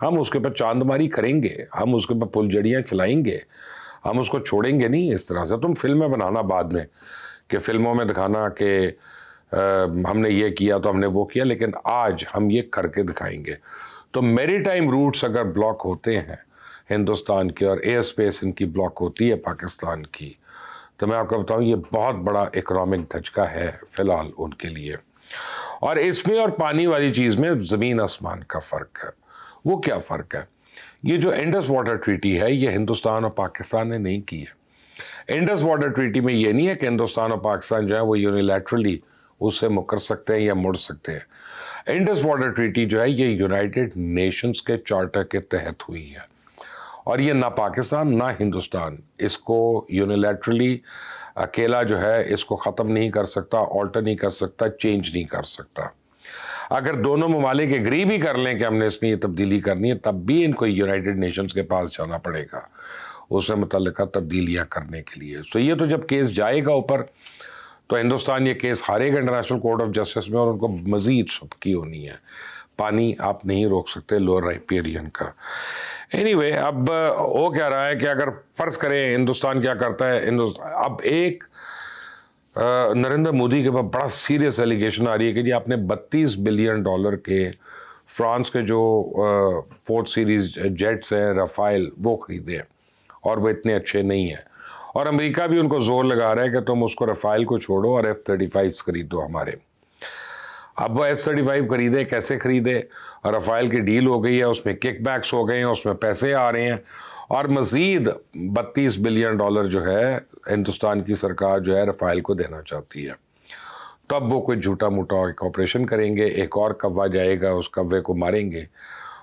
ہم اس کے اوپر چاندماری کریں گے, ہم اس کے اوپر پھلجھڑیاں چلائیں گے, ہم اس کو چھوڑیں گے نہیں اس طرح سے. تم فلمیں بنانا بعد میں, کہ فلموں میں دکھانا کہ ہم نے یہ کیا تو ہم نے وہ کیا, لیکن آج ہم یہ کر کے دکھائیں گے. تو میری ٹائم روٹس اگر بلاک ہوتے ہیں ہندوستان کے, اور ایئر اسپیس ان کی بلاک ہوتی ہے پاکستان کی, تو میں آپ کو بتاؤں یہ بہت بڑا اکنامک دھچکا ہے فی الحال ان کے لیے. اور اس میں اور پانی والی چیز میں زمین آسمان کا فرق ہے. وہ کیا فرق ہے؟ یہ جو انڈس واٹر ٹریٹی ہے یہ ہندوستان اور پاکستان نے نہیں کی ہے. انڈس واٹر ٹریٹی میں یہ نہیں ہے کہ ہندوستان اور پاکستان جو ہے وہ یونیلیٹرلی اس سے مکر سکتے ہیں یا مڑ سکتے ہیں. انڈس واٹر ٹریٹی جو ہے یہ یونائٹڈ نیشنز کے چارٹر کے تحت ہوئی ہے, اور یہ نہ پاکستان نہ ہندوستان اس کو یونیلیٹرلی اکیلا جو ہے اس کو ختم نہیں کر سکتا, آلٹر نہیں کر سکتا, چینج نہیں کر سکتا. اگر دونوں ممالک ایگری بھی کر لیں کہ ہم نے اس میں یہ تبدیلی کرنی ہے, تب بھی ان کو یونائٹڈ نیشنز کے پاس جانا پڑے گا اس سے متعلقہ تبدیلیاں کرنے کے لیے. تو یہ تو جب کیس جائے گا اوپر تو ہندوستان یہ کیس ہارے گا انٹرنیشنل کورٹ آف جسٹس میں, اور ان کو مزید سبکی ہونی ہے. پانی آپ نہیں روک سکتے لوور رائپیرین کا. anyway, اب وہ کیا رہا ہے کہ اگر فرض کریں ہندوستان کیا کرتا ہے, اب ایک نریندر مودی کے پاس بڑا سیریس ایلیگیشن آ رہی ہے کہ جی آپ نے $32 بلین کے فرانس کے جو 4 سیریز جیٹس ہیں رافائل وہ خریدے ہیں, اور وہ اتنے اچھے نہیں ہیں. اور امریکہ بھی ان کو زور لگا رہا ہے کہ تم اس کو رافائل کو چھوڑو اور F-35 خریدو ہمارے. اب وہ F-35 خریدے, کیسے خریدے؟ رافائل کی ڈیل ہو گئی ہے, اس میں کک بیکس ہو گئے ہیں, اس میں پیسے آ رہے ہیں, اور مزید $32 بلین جو ہے ہندوستان کی سرکار جو ہے رافائل کو دینا چاہتی ہے. تب وہ کوئی جھوٹا موٹا ایک آپریشن کریں گے, ایک اور کوا جائے گا, اس کوے کو ماریں گے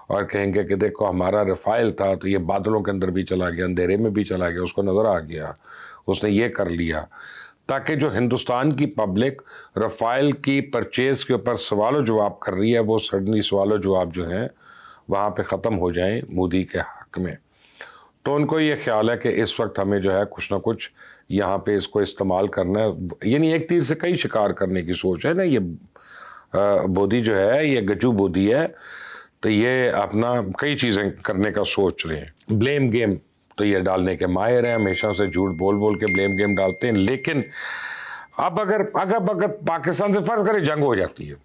اور کہیں گے کہ دیکھو ہمارا رافائل تھا تو یہ بادلوں کے اندر بھی چلا گیا, اندھیرے میں بھی چلا گیا, اس کو نظر آ گیا, اس نے یہ کر لیا, تاکہ جو ہندوستان کی پبلک رافائل کی پرچیز کے اوپر سوال و جواب کر رہی ہے وہ سڈنلی سوال و جواب جو ہیں وہاں پہ ختم ہو جائیں مودی کے حق میں. تو ان کو یہ خیال ہے کہ اس وقت ہمیں جو ہے کچھ نہ کچھ یہاں پہ اس کو استعمال کرنا ہے, یعنی ایک تیر سے کئی شکار کرنے کی سوچ ہے نا. یہ بودی جو ہے یہ گجو بودی ہے, تو یہ اپنا کئی چیزیں کرنے کا سوچ رہے ہیں. بلیم گیم تو یہ ڈالنے کے ماہر ہیں, ہمیشہ سے جھوٹ بول بول کے بلیم گیم ڈالتے ہیں. لیکن اب اگر پاکستان سے فرض کرے جنگ ہو جاتی ہے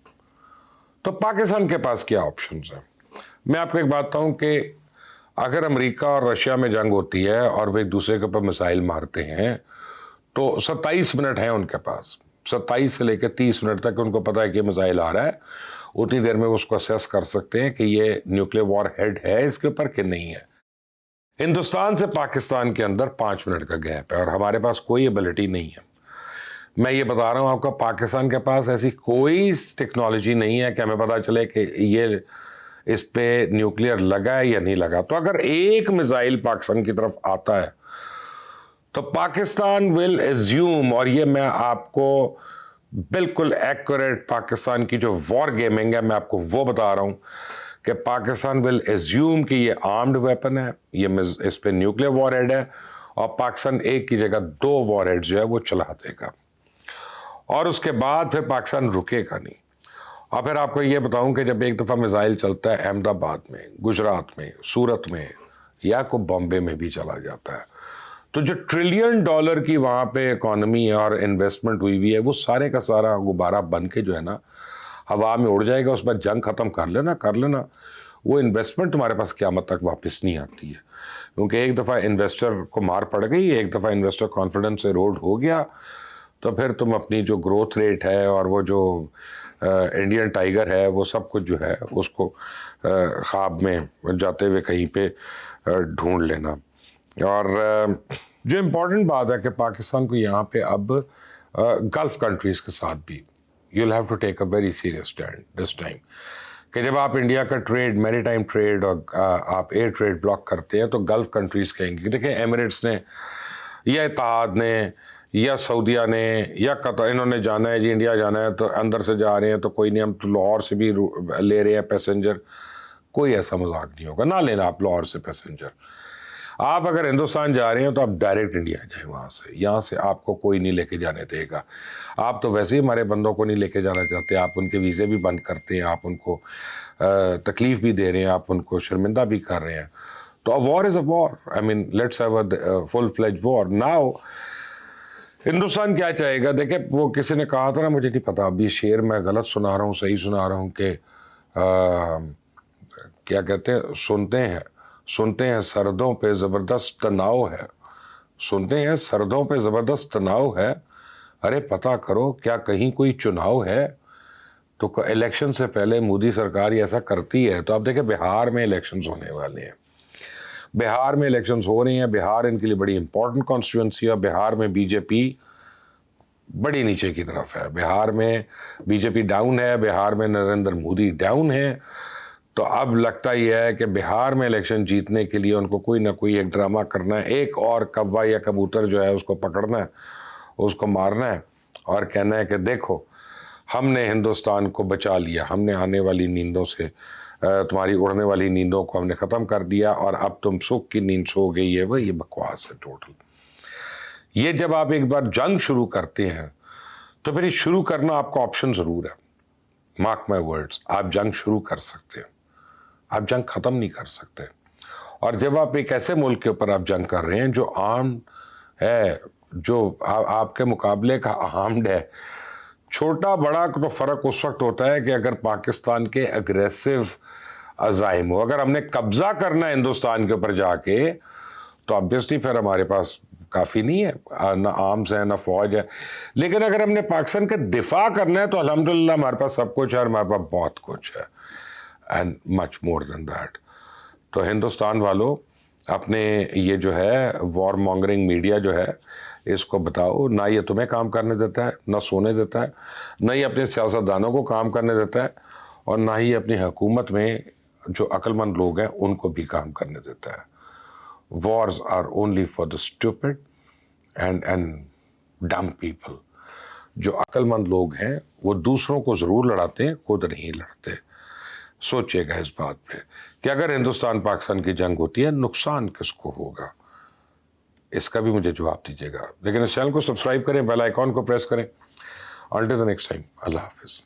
تو پاکستان کے پاس کیا آپشنز ہیں؟ میں آپ کو ایک بات بتاؤں کہ اگر امریکہ اور رشیا میں جنگ ہوتی ہے اور وہ ایک دوسرے کے اوپر میزائل مارتے ہیں تو 27 منٹ ہیں ان کے پاس, 27 سے لے کے 30 منٹ تک ان کو پتا ہے کہ میزائل آ رہا ہے. اتنی دیر میں اس کو اسیس کر سکتے ہیں کہ یہ نیوکلیئر وار ہیڈ ہے اس کے اوپر کہ نہیں ہے. ہندوستان سے پاکستان کے اندر 5 منٹ کا گیپ ہے, اور ہمارے پاس کوئی ایبلٹی نہیں ہے. میں یہ بتا رہا ہوں آپ کو, پاکستان کے پاس ایسی کوئی ٹیکنالوجی نہیں ہے کہ ہمیں پتا چلے کہ یہ اس پہ نیوکلیئر لگا ہے یا نہیں لگا. تو اگر ایک میزائل پاکستان کی طرف آتا ہے تو پاکستان ول ایزیوم, اور یہ میں آپ کو بالکل ایکوریٹ پاکستان کی جو وار گیمنگ ہے میں آپ کو وہ بتا رہا ہوں کہ پاکستان ول ایزیوم کہ یہ آرمڈ ویپن ہے, یہ اس پہ نیوکلیئر وار ہیڈ ہے, اور پاکستان ایک کی جگہ 2 وار ہیڈ جو ہے وہ چلا دے گا, اور اس کے بعد پھر پاکستان رکے گا نہیں. اور پھر آپ کو یہ بتاؤں کہ جب ایک دفعہ میزائل چلتا ہے احمد آباد میں, گجرات میں, سورت میں, یا کو بامبے میں بھی چلا جاتا ہے, تو جو $1 ٹریلین کی وہاں پہ اکانومی اور انویسٹمنٹ ہوئی ہے وہ سارے کا سارا غبارہ بن کے جو ہے نا ہوا میں اڑ جائے گا. اس پر جنگ ختم کر لینا, وہ انویسٹمنٹ تمہارے پاس قیامت تک واپس نہیں آتی ہے, کیونکہ ایک دفعہ انویسٹر کو مار پڑ گئی, ایک دفعہ انویسٹر کانفیڈنس ایروڈ ہو گیا, تو پھر تم اپنی جو گروتھ ریٹ ہے اور وہ جو انڈین ٹائیگر ہے وہ سب کچھ جو ہے اس کو خواب میں جاتے ہوئے کہیں پہ ڈھونڈ لینا. اور جو امپورٹنٹ بات ہے کہ پاکستان کو یہاں پہ اب گلف کنٹریز کے ساتھ بھی you will have to take a very serious stand this time, کہ جب آپ انڈیا کا ٹریڈ, میری ٹائم ٹریڈ اور آپ ایئر ٹریڈ بلاک کرتے ہیں تو گلف کنٹریز کہیں گے, دیکھیں ایمریٹس نے یا اتحاد نے یا سعودیہ نے یا قطر, انہوں نے جانا ہے جی انڈیا جانا ہے تو اندر سے جا رہے ہیں تو کوئی نہیں, ہم تو لاہور سے بھی لے رہے ہیں پیسنجر. کوئی ایسا مذاق نہیں ہوگا, نہ لینا آپ لاہور سے پیسنجر. آپ اگر ہندوستان جا رہے ہیں تو آپ ڈائریکٹ انڈیا جائیں وہاں سے، یہاں سے آپ کو کوئی نہیں لے کے جانے دے گا. آپ تو ویسے ہی ہمارے بندوں کو نہیں لے کے جانا چاہتے، آپ ان کے ویزے بھی بند کرتے ہیں، آپ ان کو تکلیف بھی دے رہے ہیں، آپ ان کو شرمندہ بھی کر رہے ہیں. تو a war is a war. I mean, let's have a full-fledged war. Now, Hindustan کیا چاہے گا؟ دیکھیں وہ کسی نے کہا تھا نا، مجھے نہیں پتا ابھی شعر میں غلط سنا رہا ہوں صحیح سنا رہا ہوں، کہ کیا کہتے ہیں، سنتے ہیں سردوں پہ زبردست تناؤ ہے، سنتے ہیں سردوں پہ زبردست تناؤ ہے، ارے پتہ کرو کیا کہیں کوئی چناؤ ہے. تو الیکشن سے پہلے مودی سرکار یہ ایسا کرتی ہے. تو آپ دیکھیں بہار میں الیکشنز ہونے والے ہیں، بہار میں الیکشنز ہو رہی ہیں. بہار ان کے لیے بڑی امپورٹنٹ کانسٹیٹوئنسی ہے. بہار میں بی جے پی بڑی نیچے کی طرف ہے، بہار میں بی جے پی ڈاؤن ہے، بہار میں نریندر مودی ڈاؤن ہے. تو اب لگتا یہ ہے کہ بہار میں الیکشن جیتنے کے لیے ان کو کوئی نہ کوئی ایک ڈرامہ کرنا ہے، ایک اور کوا یا کبوتر جو ہے اس کو پکڑنا ہے، اس کو مارنا ہے اور کہنا ہے کہ دیکھو ہم نے ہندوستان کو بچا لیا، ہم نے آنے والی نیندوں سے، تمہاری اڑنے والی نیندوں کو ہم نے ختم کر دیا اور اب تم سکھ کی نیند سو گئی ہے. وہ یہ بکواس ہے ٹوٹل. یہ جب آپ ایک بار جنگ شروع کرتے ہیں تو پھر شروع کرنا آپ کا آپشن ضرور ہے. مارک مائی ورڈز، آپ جنگ شروع کر سکتے ہیں، آپ جنگ ختم نہیں کر سکتے. اور جب آپ ایک ایسے ملک کے اوپر آپ جنگ کر رہے ہیں جو عام ہے، جو آپ کے مقابلے کا آرمڈ ہے، چھوٹا بڑا تو فرق اس وقت ہوتا ہے کہ اگر پاکستان کے اگریسو عزائم ہو، اگر ہم نے قبضہ کرنا ہے ہندوستان کے اوپر جا کے، تو obviously پھر ہمارے پاس کافی نہیں ہے، نہ آرمز ہے نہ فوج ہے. لیکن اگر ہم نے پاکستان کا دفاع کرنا ہے تو الحمدللہ ہمارے پاس سب کچھ ہے، اور ہمارے پاس بہت کچھ ہے، and much more then that. تو ہندوستان والوں اپنے یہ جو ہے وار مانگرنگ میڈیا جو ہے اس کو بتاؤ، نہ یہ تمہیں کام کرنے دیتا ہے، نہ سونے دیتا ہے، نہ ہی اپنے سیاستدانوں کو کام کرنے دیتا ہے، اور نہ ہی اپنی حکومت میں جو عقل مند لوگ ہیں ان کو بھی کام کرنے دیتا ہے. Wars are only for the stupid and dumb people. جو عقل مند لوگ ہیں وہ دوسروں کو ضرور لڑاتے ہیں، خود نہیں لڑتے. سوچئے گا اس بات پہ کہ اگر ہندوستان پاکستان کی جنگ ہوتی ہے نقصان کس کو ہوگا، اس کا بھی مجھے جواب دیجیے گا. لیکن اس چینل کو سبسکرائب کریں، بیل آئیکن کو پریس کریں. Until the next time, اللہ حافظ.